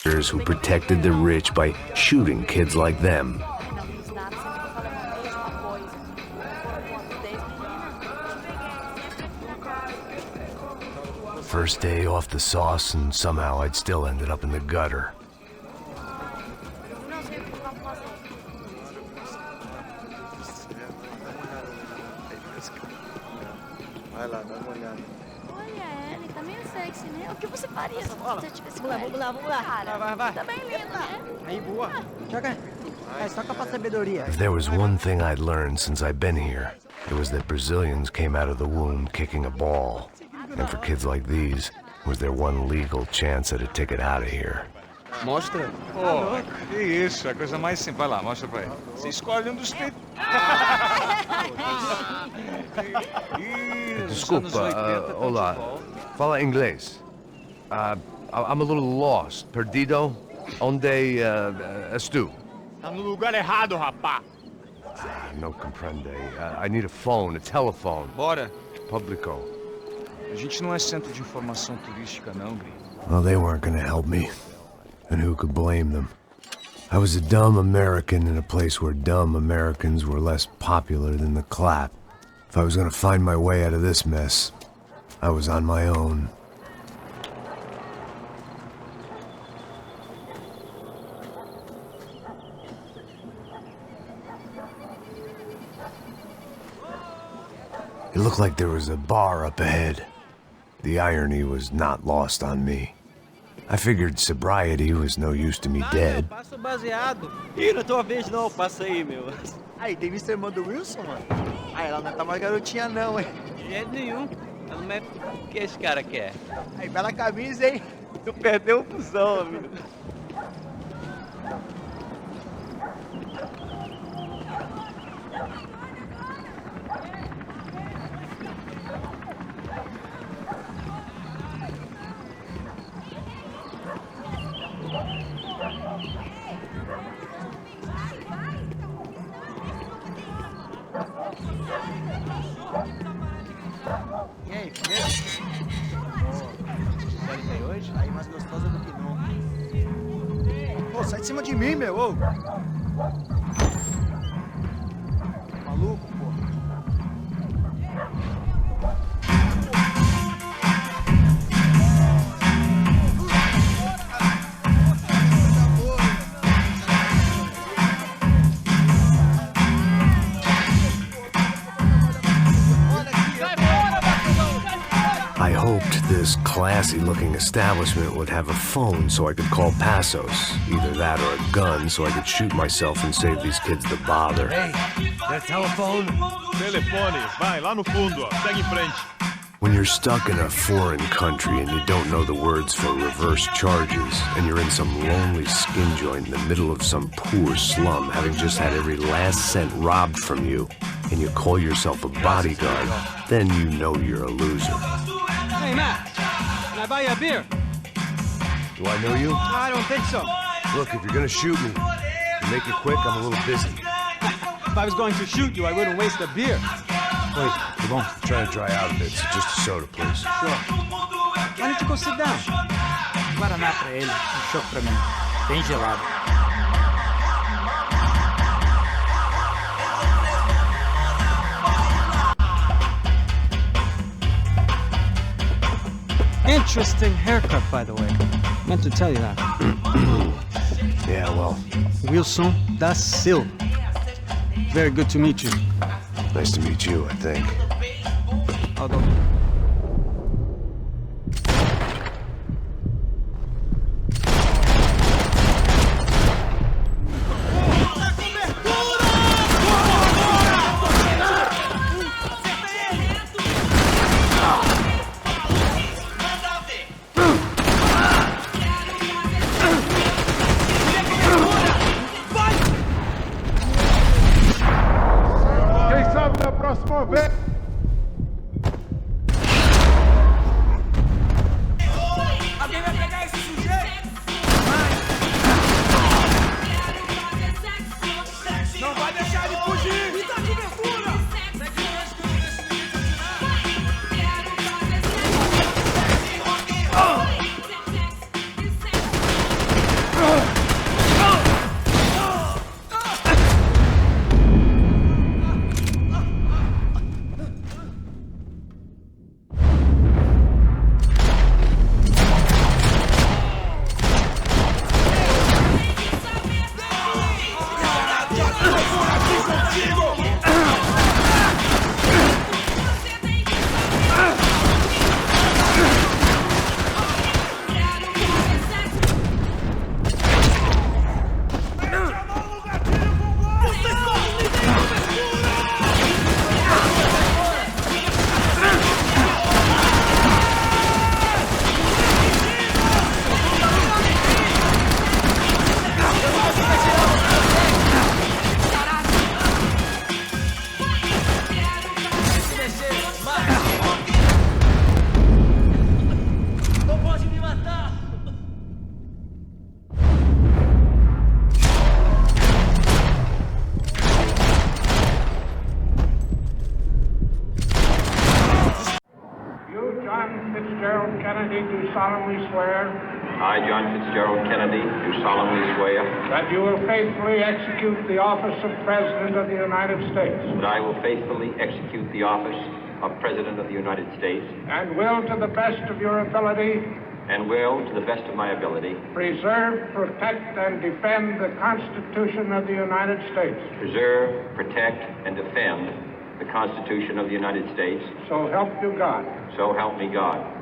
who protected the rich by shooting kids like them. First day off the sauce, and somehow I'd still ended up in the gutter. If there was one thing I'd learned since I've been here, it was that Brazilians came out of the womb kicking a ball. And for kids like these, was their one legal chance at a ticket out of here. Mostra. Pô, que isso, é a coisa mais simples. Vai lá, mostra pra ele. Você escolhe dos peitos. Desculpa, olá. Fala inglês. I'm a little lost. Perdido? Onde estou? Tá no lugar errado, rapá. No comprende. I need a phone, a telephone. Bora. Publico. A gente não é centro de informação turística, não, Gri. Well, they weren't gonna help me. And who could blame them? I was a dumb American in a place where dumb Americans were less popular than the clap. If I was gonna find my way out of this mess, I was on my own. It looked like there was a bar up ahead. The irony was not lost on me. I figured sobriety was no use to me dead. Passo baseado. Ih, não é tua vez não, passa aí, meu. Aí, tem visto a irmã do Wilson, mano? Aí, ela não tá mais garotinha não, hein? De jeito nenhum. Mas o que esse cara quer? Aí, bela camisa, hein? Tu perdeu o fusão, amigo. E aí, beleza? Sério que aí hoje? Aí mais gostosa do que nunca. Pô, sai de cima de mim, meu! Ô. Maluco, pô. I hoped this classy-looking establishment would have a phone so I could call Passos. Either that or a gun so I could shoot myself and save these kids the bother. Hey, that telephone? Telefone, vai, lá no fundo, ó. Segue em frente. When you're stuck in a foreign country and you don't know the words for reverse charges, and you're in some lonely skin joint in the middle of some poor slum, having just had every last cent robbed from you, and you call yourself a bodyguard, then you know you're a loser. Hey, Matt, can I buy you a beer? Do I know you? I don't think so. Look, if you're gonna shoot me, make it quick, I'm a little busy. If I was going to shoot you, I wouldn't waste a beer. Wait, come on. I'm trying to dry out a bit, so just a soda, please. Sure. Why don't you go sit down? Guaraná pra ele, chopp pra mim. Bem gelado. Interesting haircut, by the way. Meant to tell you that. Yeah, well, Wilson da Silva. Very good to meet you. nice to meet you, I think. Although... Quem sabe na próxima vez? solemnly swear I, John Fitzgerald Kennedy, do solemnly swear that you will faithfully execute the office of President of the United States that I will faithfully execute the office of President of the United States and will, to the best of your ability, and will, to the best of my ability, preserve, protect, and defend the Constitution of the United States. preserve, protect, and defend the Constitution of the United States. So help you God. So help me God.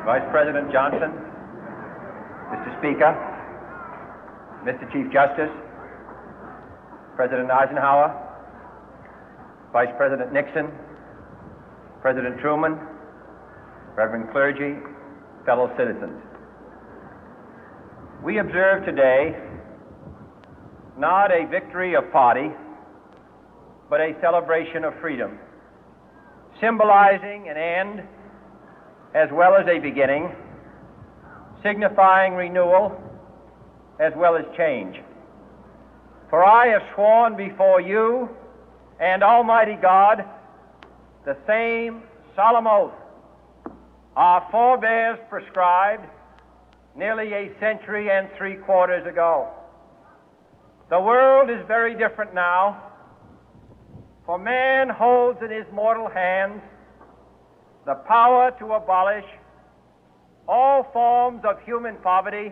Vice President Johnson, Mr. Speaker, Mr. Chief Justice, President Eisenhower, Vice President Nixon, President Truman, Reverend clergy, fellow citizens. We observe today not a victory of party, but a celebration of freedom, symbolizing an end as well as a beginning, signifying renewal as well as change. For I have sworn before you and Almighty God the same solemn oath our forebears prescribed nearly a century and 3/4 ago. The world is very different now, for man holds in his mortal hands the power to abolish all forms of human poverty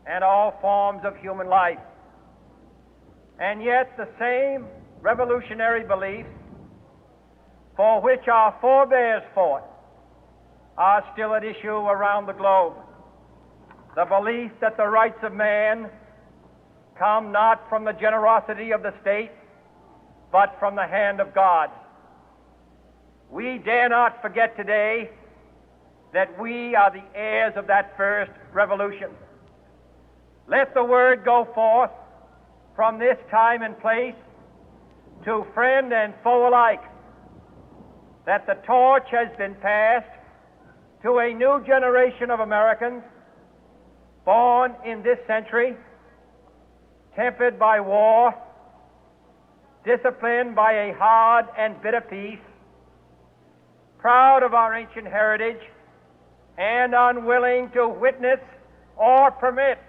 and all forms of human life. And yet the same revolutionary beliefs for which our forebears fought are still at issue around the globe. The belief that the rights of man come not from the generosity of the state, but from the hand of God. We dare not forget today that we are the heirs of that first revolution. Let the word go forth from this time and place to friend and foe alike that the torch has been passed to a new generation of Americans born in this century, tempered by war, disciplined by a hard and bitter peace, proud of our ancient heritage, and unwilling to witness or permit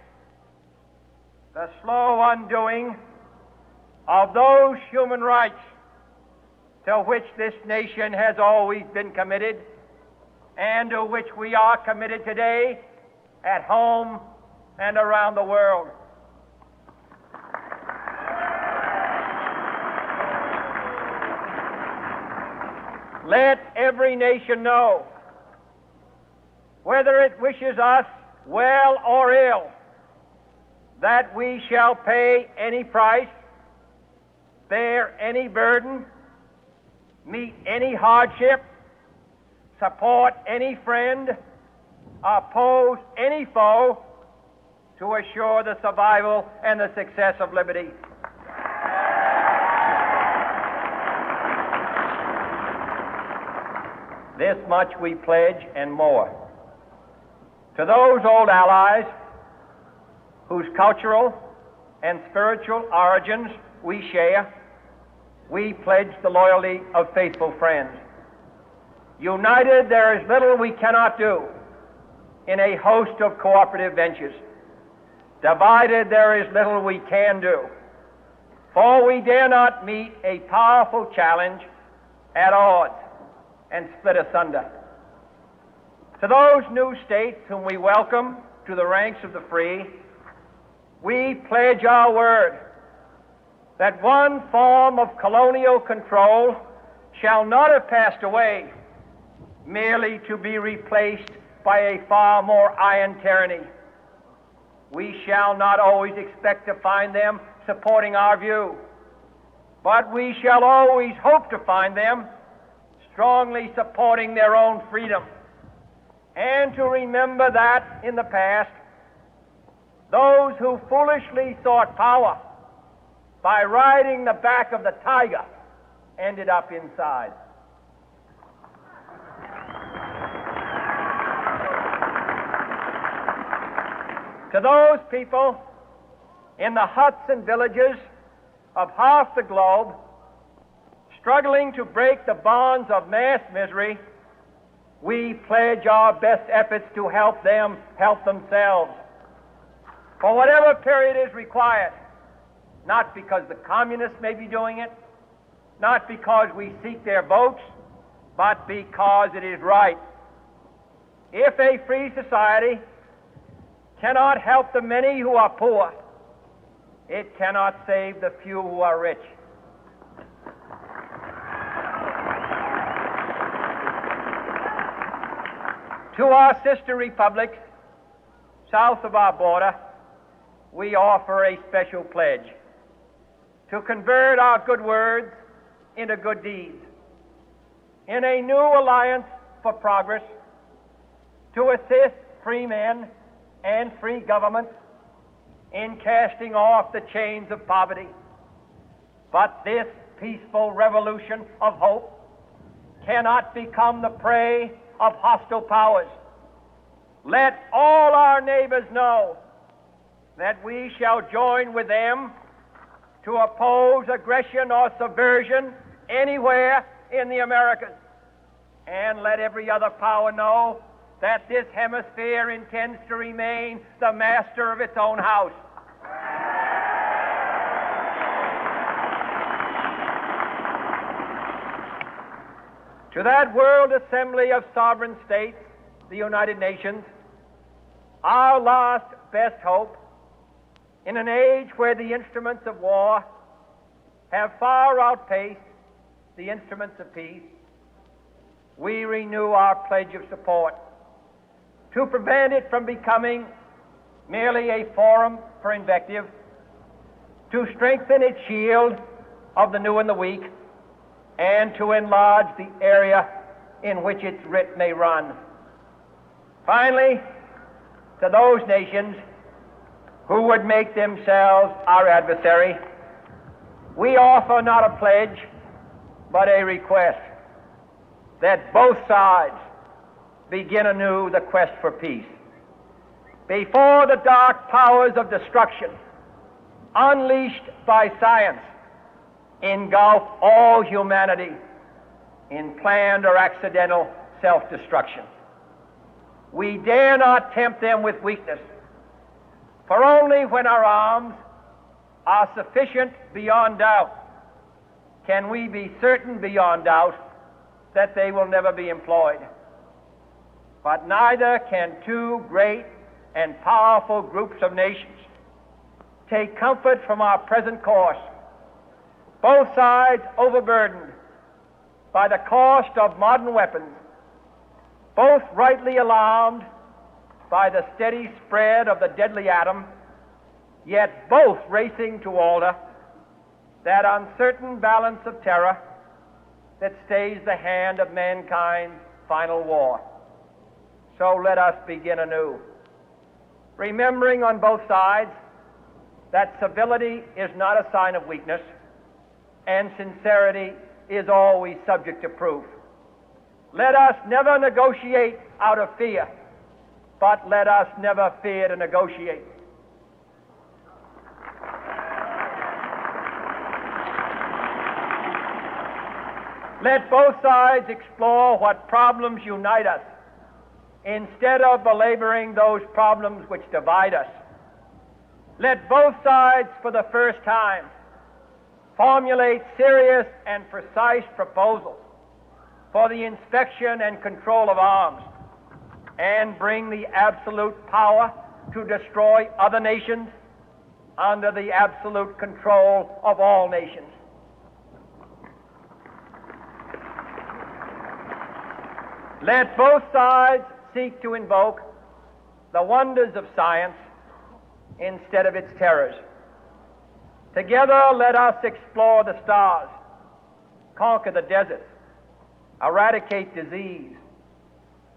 the slow undoing of those human rights to which this nation has always been committed and to which we are committed today at home and around the world. Let every nation know, whether it wishes us well or ill, that we shall pay any price, bear any burden, meet any hardship, support any friend, oppose any foe to assure the survival and the success of liberty. This much we pledge and more. To those old allies whose cultural and spiritual origins we share, we pledge the loyalty of faithful friends. United, there is little we cannot do in a host of cooperative ventures. Divided, there is little we can do, for we dare not meet a powerful challenge at odds and split asunder. To those new states whom we welcome to the ranks of the free, we pledge our word that one form of colonial control shall not have passed away, merely to be replaced by a far more iron tyranny. We shall not always expect to find them supporting our view, but we shall always hope to find them strongly supporting their own freedom and to remember that in the past, those who foolishly sought power by riding the back of the tiger ended up inside. To those people in the huts and villages of half the globe struggling to break the bonds of mass misery, we pledge our best efforts to help them help themselves for whatever period is required, not because the communists may be doing it, not because we seek their votes, but because it is right. If a free society cannot help the many who are poor, it cannot save the few who are rich. To our sister republics south of our border, we offer a special pledge to convert our good words into good deeds, in a new alliance for progress, to assist free men and free governments in casting off the chains of poverty. But this peaceful revolution of hope cannot become the prey of hostile powers. Let all our neighbors know that we shall join with them to oppose aggression or subversion anywhere in the Americas. And let every other power know that this hemisphere intends to remain the master of its own house. To that World Assembly of Sovereign States, the United Nations, our last best hope, in an age where the instruments of war have far outpaced the instruments of peace, we renew our pledge of support to prevent it from becoming merely a forum for invective, to strengthen its shield of the new and the weak, and to enlarge the area in which its writ may run. Finally, to those nations who would make themselves our adversary, we offer not a pledge, but a request that both sides begin anew the quest for peace. Before the dark powers of destruction, unleashed by science, engulf all humanity in planned or accidental self-destruction, we dare not tempt them with weakness, for only when our arms are sufficient beyond doubt can we be certain beyond doubt that they will never be employed. But neither can two great and powerful groups of nations take comfort from our present course, both sides overburdened by the cost of modern weapons, both rightly alarmed by the steady spread of the deadly atom, yet both racing to alter that uncertain balance of terror that stays the hand of mankind's final war. So let us begin anew, remembering on both sides that civility is not a sign of weakness, and sincerity is always subject to proof. Let us never negotiate out of fear, but let us never fear to negotiate. Let both sides explore what problems unite us, instead of belaboring those problems which divide us. Let both sides, for the first time, formulate serious and precise proposals for the inspection and control of arms, and bring the absolute power to destroy other nations under the absolute control of all nations. Let both sides seek to invoke the wonders of science instead of its terrors. Together, let us explore the stars, conquer the deserts, eradicate disease,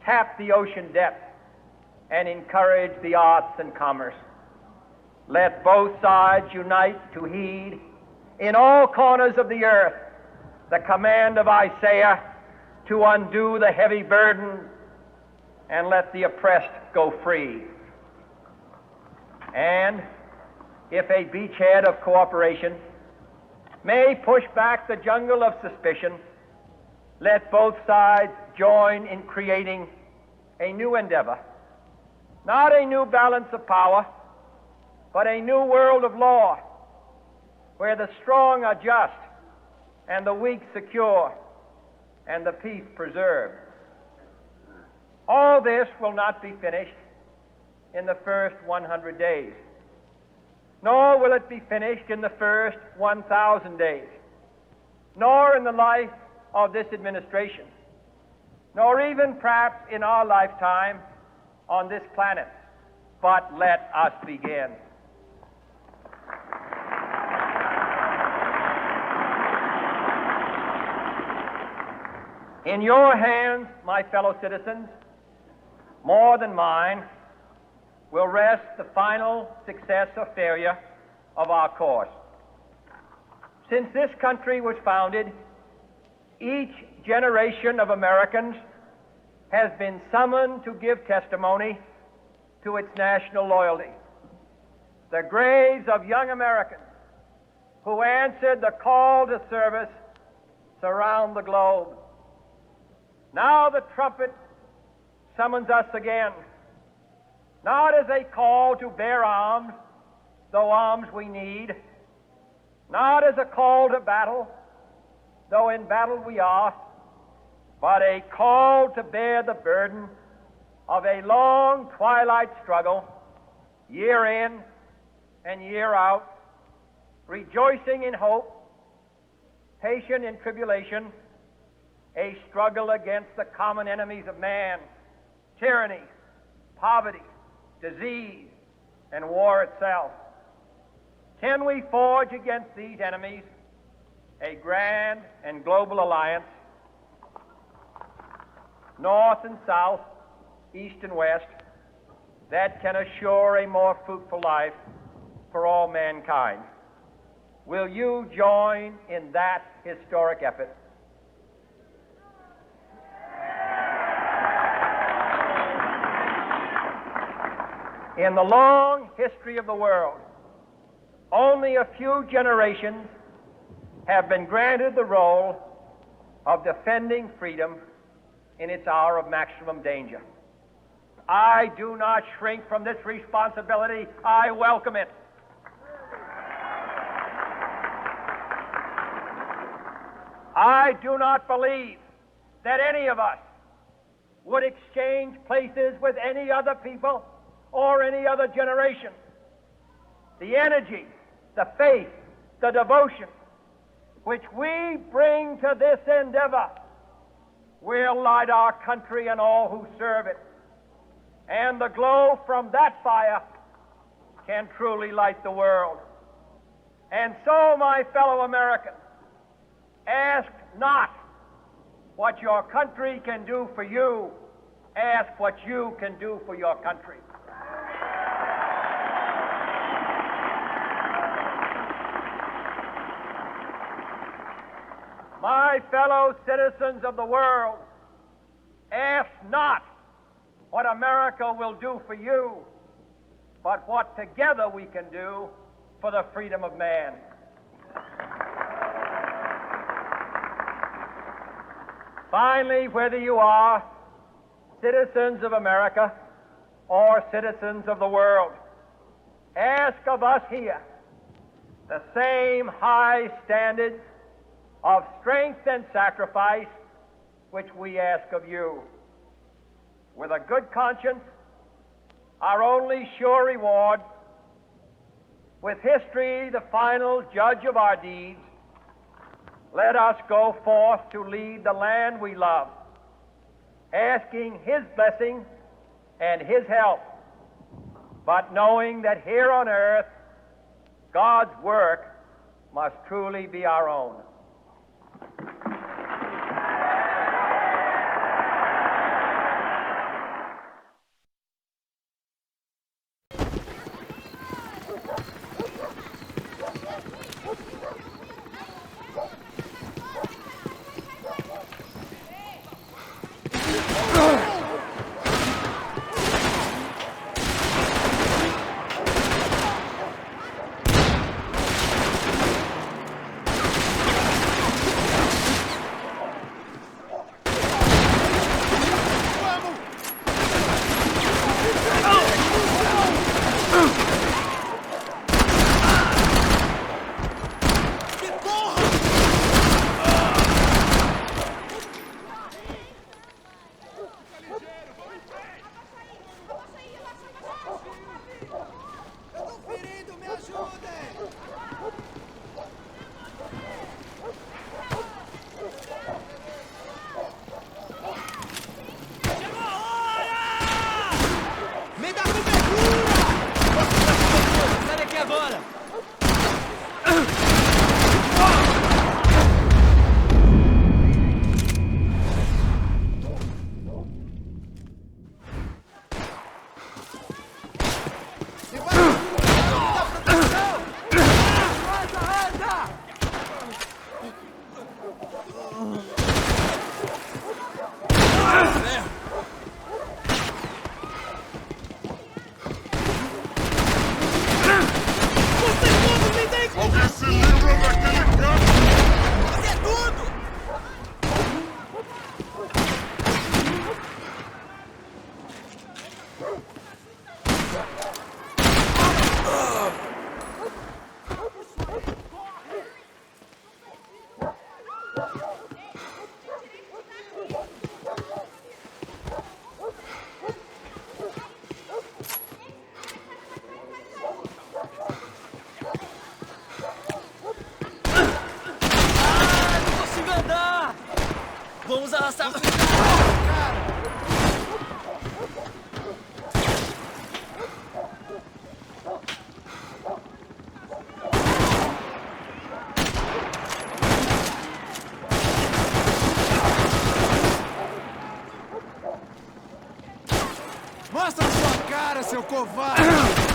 tap the ocean depth, and encourage the arts and commerce. Let both sides unite to heed in all corners of the earth the command of Isaiah to undo the heavy burden and let the oppressed go free. And if a beachhead of cooperation may push back the jungle of suspicion, let both sides join in creating a new endeavor, not a new balance of power, but a new world of law, where the strong are just and the weak secure and the peace preserved. All this will not be finished in the first 100 days, nor will it be finished in the first 1,000 days, nor in the life of this administration, nor even perhaps in our lifetime on this planet. But let us begin. In your hands, my fellow citizens, more than mine, will rest the final success or failure of our course. Since this country was founded, each generation of Americans has been summoned to give testimony to its national loyalty. The graves of young Americans who answered the call to service surround the globe. Now the trumpet summons us again, not as a call to bear arms, though arms we need, not as a call to battle, though in battle we are, but a call to bear the burden of a long twilight struggle, year in and year out, rejoicing in hope, patient in tribulation, a struggle against the common enemies of man, tyranny, poverty, disease, and war itself. Can we forge against these enemies a grand and global alliance, north and south, east and west, that can assure a more fruitful life for all mankind? Will you join in that historic effort? In the long history of the world, only a few generations have been granted the role of defending freedom in its hour of maximum danger. I do not shrink from this responsibility. I welcome it. I do not believe that any of us would exchange places with any other people or any other generation. The energy, the faith, the devotion which we bring to this endeavor will light our country and all who serve it. And the glow from that fire can truly light the world. And so, my fellow Americans, ask not what your country can do for you, ask what you can do for your country. My fellow citizens of the world, ask not what America will do for you, but what together we can do for the freedom of man. Finally, whether you are citizens of America or citizens of the world, ask of us here the same high standards of strength and sacrifice which we ask of you. With a good conscience, our only sure reward, with history the final judge of our deeds, let us go forth to lead the land we love, asking His blessing and His help, but knowing that here on earth, God's work must truly be our own. Vamos arrastar... Mostra a sua cara, seu covarde!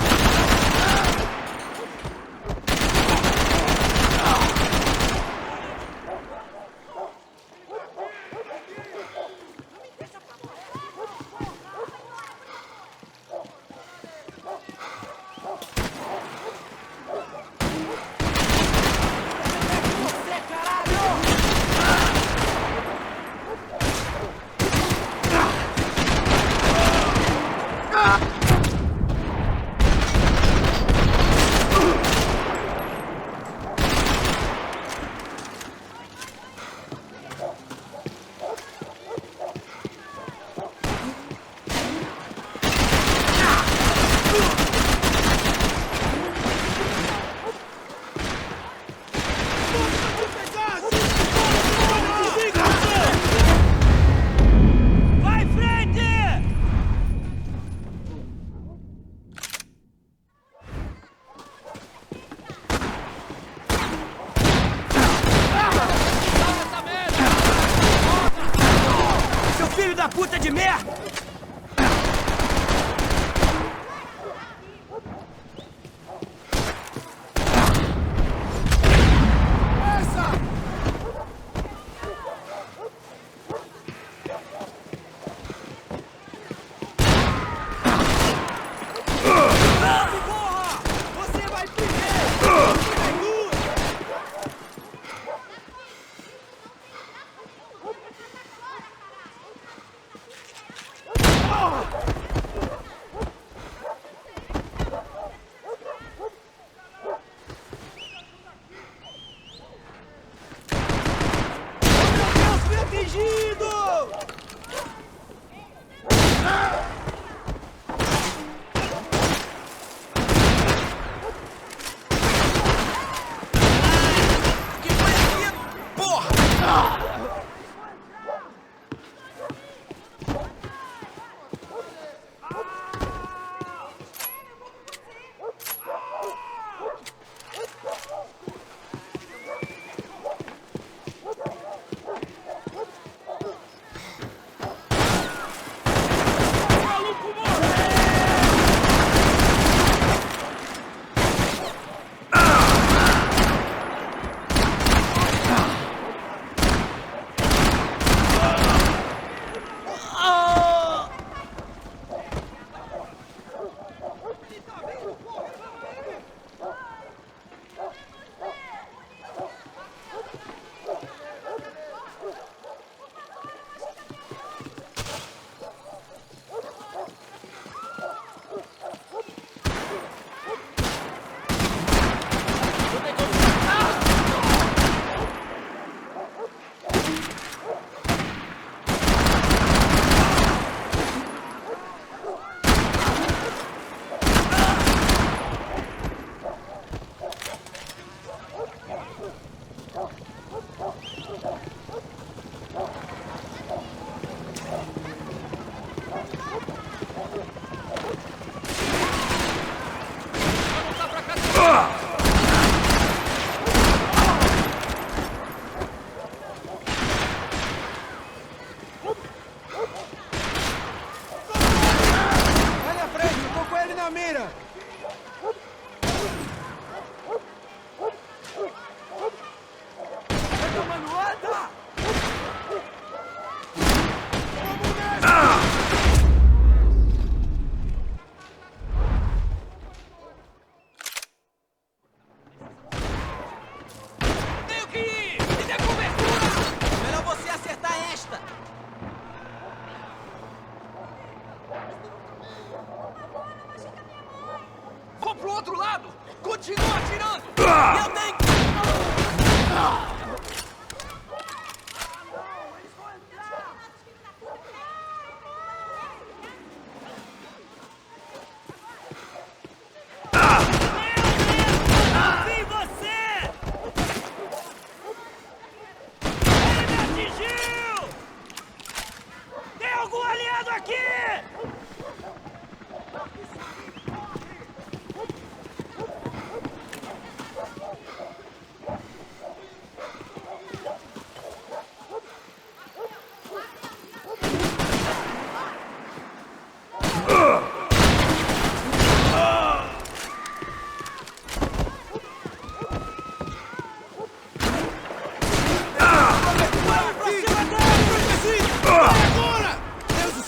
Puta de merda!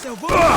eu vou...